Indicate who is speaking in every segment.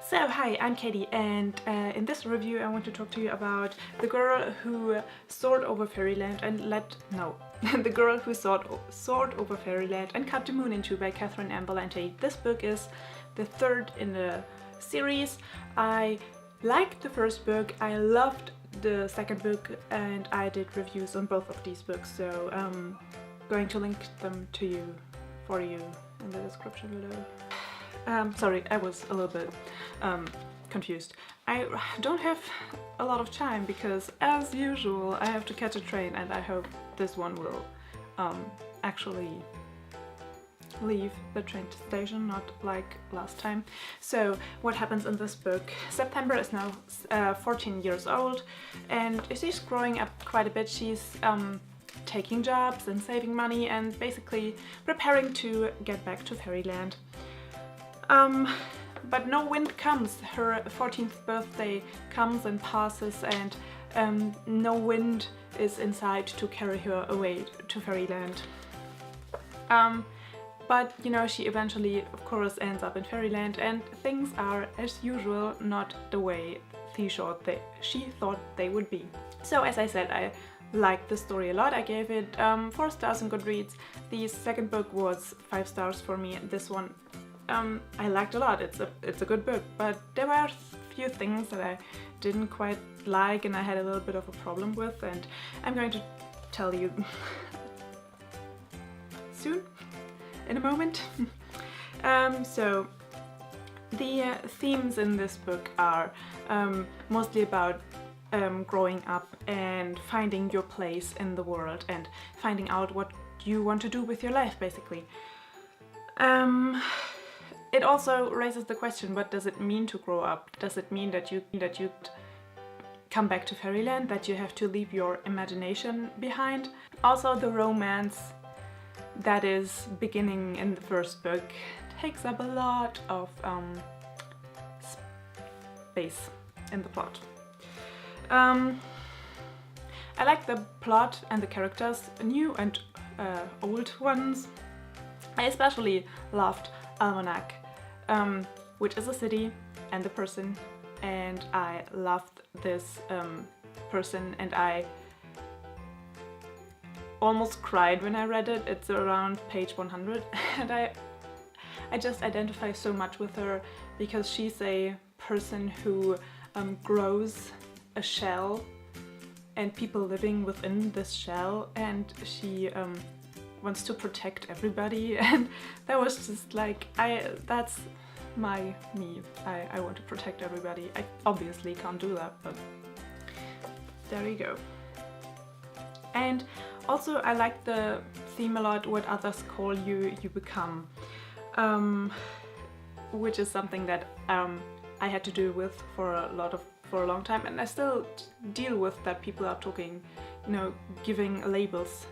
Speaker 1: So hi, I'm Katie, and in this review I want to talk to you about the girl who soared over Fairyland and the girl who soared over Fairyland and cut the moon in two by Catherynne M. Valente. This book is the third in the series. I liked the first book, I loved the second book, and I did reviews on both of these books, so I'm going to link them to you for you in the description below. Sorry, I was a little bit confused. I don't have a lot of time because, as usual, I have to catch a train, and I hope this one will actually leave the train station, not like last time. So what happens in this book? September is now 14 years old, and she's growing up quite a bit. She's taking jobs and saving money and basically preparing to get back to Fairyland. But no wind comes. Her 14th birthday comes and passes, and no wind is inside to carry her away to Fairyland. But you know, she eventually, of course, ends up in Fairyland, and things are, as usual, not the way she thought they would be. So, as I said, I liked the story a lot. I gave it 4 stars on Goodreads. The second book was 5 stars for me, and this one I liked a lot. It's a good book, but there were a few things that I didn't quite like and I had a little bit of a problem with, and I'm going to tell you soon, in a moment. So the themes in this book are mostly about growing up and finding your place in the world and finding out what you want to do with your life, basically. It also raises the question, what does it mean to grow up? Does it mean that you come back to Fairyland, that you have to leave your imagination behind? Also, the romance that is beginning in the first book takes up a lot of space in the plot. I like the plot and the characters, new and old ones. I especially loved Almanac, which is a city and the person, and I loved this person, and I almost cried when I read it. It's around page 100, and I just identify so much with her because she's a person who grows a shell and people living within this shell, and she wants to protect everybody, and that was just like, that's me. I want to protect everybody. I obviously can't do that, but there you go. And also I like the theme a lot, what others call you, you become, which is something that I had to deal with for a long time, and I still deal with that. People are talking, you know, giving labels,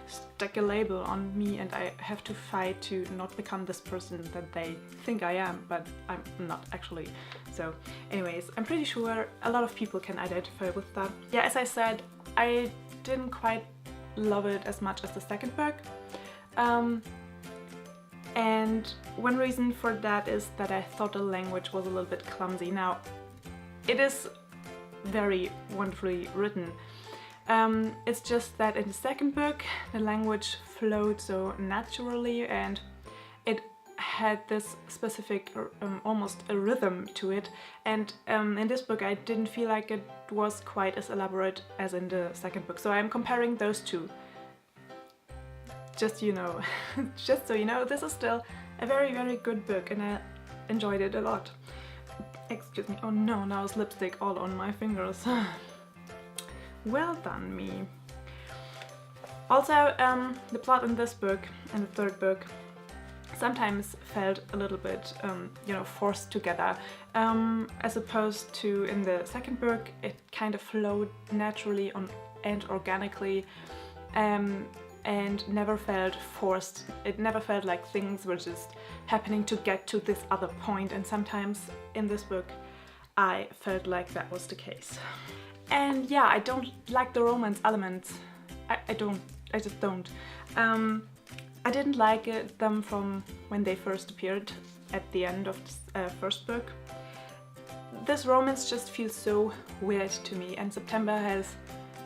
Speaker 1: stick a label on me, and I have to fight to not become this person that they think I am, but I'm not actually. So anyways, I'm pretty sure a lot of people can identify with that. Yeah, as I said, I didn't quite love it as much as the second book. And one reason for that is that I thought the language was a little bit clumsy. Now, it is very wonderfully written. It's just that in the second book the language flowed so naturally, and it had this specific, almost a rhythm to it, and in this book I didn't feel like it was quite as elaborate as in the second book. So I'm comparing those two. Just, you know, just so you know, this is still a very, very good book, and I enjoyed it a lot. Excuse me. Oh no, now it's lipstick all on my fingers. Well done, me. Also, the plot in this book and the third book sometimes felt a little bit, you know, forced together. As opposed to in the second book, it kind of flowed naturally and organically, and never felt forced. It never felt like things were just happening to get to this other point, and sometimes in this book I felt like that was the case. And yeah, I don't like the romance elements. I just don't. I didn't like them from when they first appeared at the end of the first book. this romance just feels so weird to me, and September has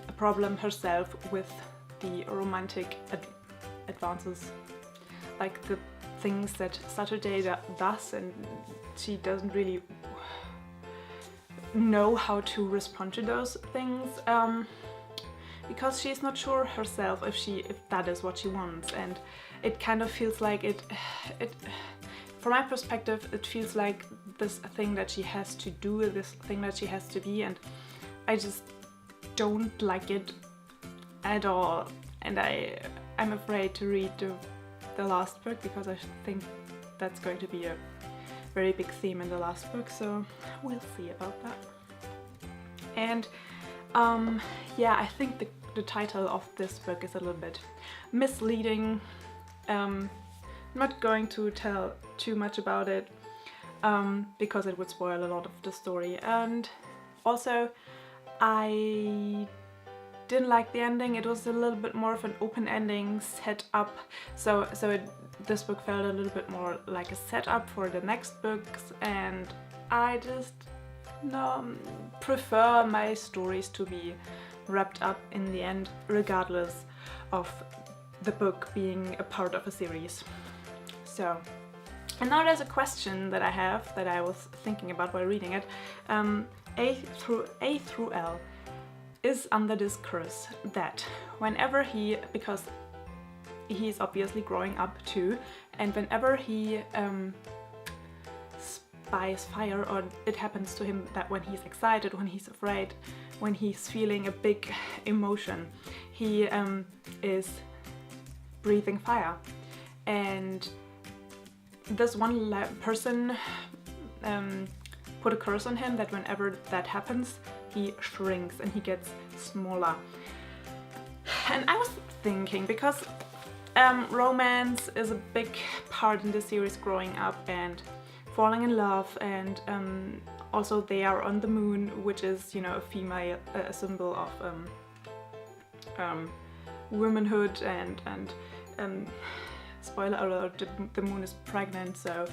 Speaker 1: a problem herself with the romantic advances, like the things that Saturday does, and she doesn't really know how to respond to those things, because she's not sure herself if that is what she wants, and it kind of feels like it from my perspective, it feels like this thing that she has to do, this thing that she has to be, and I just don't like it at all. And I'm afraid to read the last book, because I think that's going to be a very big theme in the last book, so we'll see about that. And yeah, I think the title of this book is a little bit misleading. I'm not going to tell too much about it, because it would spoil a lot of the story, and also I didn't like the ending. It was a little bit more of an open ending set up, so this book felt a little bit more like a setup for the next books, and I just prefer my stories to be wrapped up in the end, regardless of the book being a part of a series. So, and now there's a question that I have that I was thinking about while reading it. A through L is under this curse that whenever because he's obviously growing up too, and whenever he spies fire, or it happens to him that when he's excited, when he's afraid, when he's feeling a big emotion, he is breathing fire. And this one person put a curse on him that whenever that happens, he shrinks and he gets smaller. And I was thinking, because romance is a big part in the series, growing up and falling in love, and also they are on the moon, which is, you know, a female, a symbol of womanhood, and spoiler alert, the moon is pregnant, so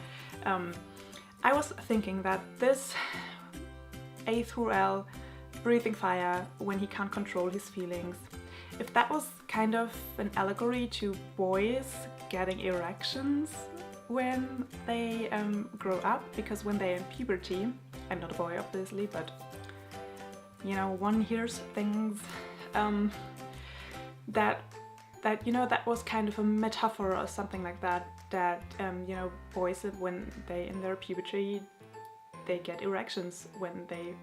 Speaker 1: I was thinking that this A through L, breathing fire when he can't control his feelings, if that was kind of an allegory to boys getting erections when they grow up, because when they're in puberty, I'm not a boy obviously, but you know, one hears things that you know, that was kind of a metaphor or something like that, you know, boys, when they in their puberty, they get erections when they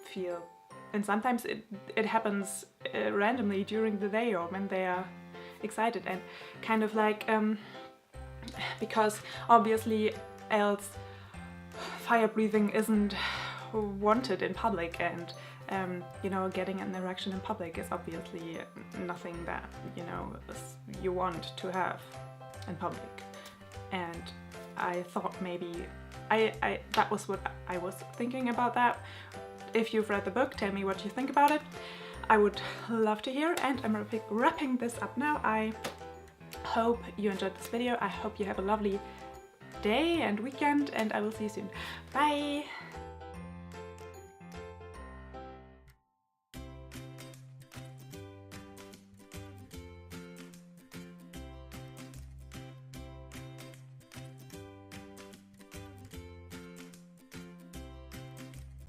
Speaker 1: feel, and sometimes it happens randomly during the day or when they are excited, and kind of like because obviously else fire breathing isn't wanted in public, and you know, getting an erection in public is obviously nothing that, you know, you want to have in public. And I thought maybe that was what I was thinking about that. If you've read the book, tell me what you think about it. I would love to hear, and I'm wrapping this up now. I hope you enjoyed this video. I hope you have a lovely day and weekend, and I will see you soon. Bye!